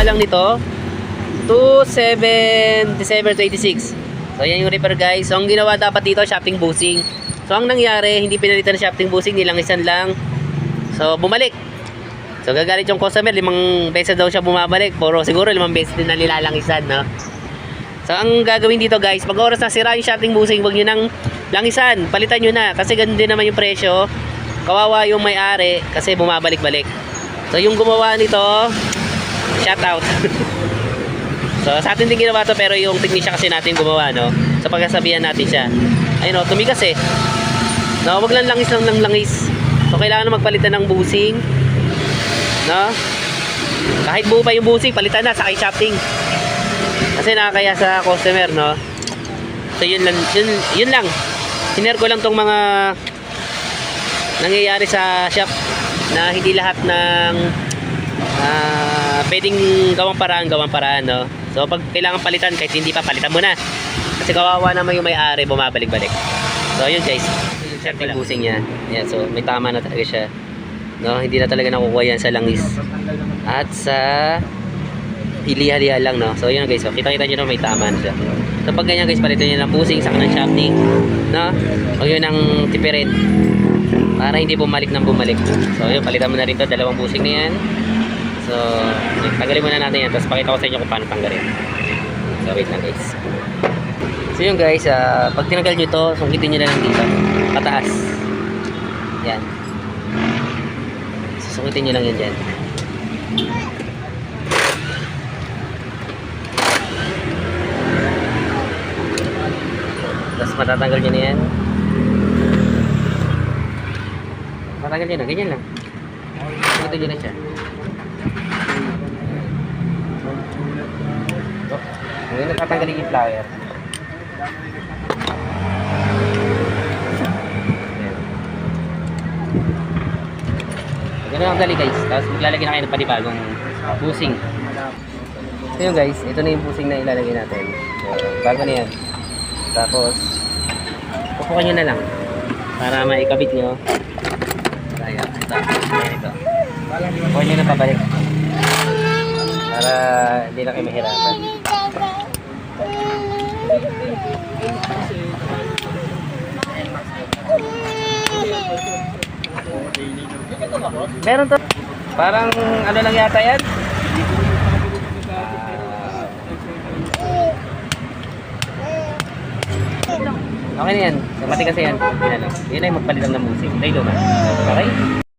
lang nito. 27 December 26. So yan yung repair guys. So ang ginawa dapat dito, shafting bushing. So ang nangyari, hindi pinalitan ng shafting bushing, nilangisan lang. So bumalik. So gagalit yung customer, 5 beses daw siya bumabalik. Siguro 5 beses din na nilalangisan, no? So ang gagawin dito guys, pag oras na sira yung shafting bushing, huwag nyo nang langisan, palitan nyo na. Kasi ganun din naman yung presyo. Kawawa yung may-ari kasi bumabalik-balik. So yung gumawa nito, shout out. So sa atin din ginawa to, pero yung technician kasi natin gumawa, no? So pagkasabihan natin siya. Ayun, no, tumigas eh. No, wag lang langis lang ng langis. So kailangan na magpalitan ng bushing. No? Kahit buo pa yung bushing, palitan na sa shafting. Kasi nakakaya sa customer, no? So yun lang. Hiner ko lang tong mga nangyayari sa shop na hindi lahat ng pwedeng gawang paraan, no? So pag kailangan palitan, kahit hindi pa, palitan mo na. Kasi kawawa naman yung may-ari, bumabalik-balik. So yun guys, yung busing niya. Yeah, so may tama na talaga siya. No, hindi na talaga nakukuha yan sa langis. At sa iliha-liha lang, no. So yun guys, so, kita-kita nyo na may tama na siya. So pag ganyan guys, palitan nyo ng busing, saka ng shafting, no? Huwag yun ang tipirin para hindi bumalik ng bumalik. So yun, palitan mo na rin to, 2 busing na yan. So, tanggalin muna natin yan. Tapos pakita ko sa inyo kung paano tanggalin. So, wait lang guys. So yun guys, pag tinanggal nyo to, sungkitin nyo na lang dito. Pataas. Yan. Sungkitin nyo lang yan dyan. Tapos matatanggal nyo na yan. Matanggal nyo na, ganyan lang. Sungkitin nyo na siya. Ngayon natatanggalin yung flower. Ganun ang dali guys. Tapos maglalagay na kayo ng panibagong busing. So yun guys, ito na yung busing na ilalagay natin. So, bago na yan. Tapos pupukan nyo na lang para maikabit nyo. Kaya, ito. Pupukan nyo na pabalik para hindi na kayo mahirapan. Meron to. Parang ano lang yata yan. Okay na yan. Mati kasi yan. Yun na yung magpalitan ng musik. Tayo naman. Okay?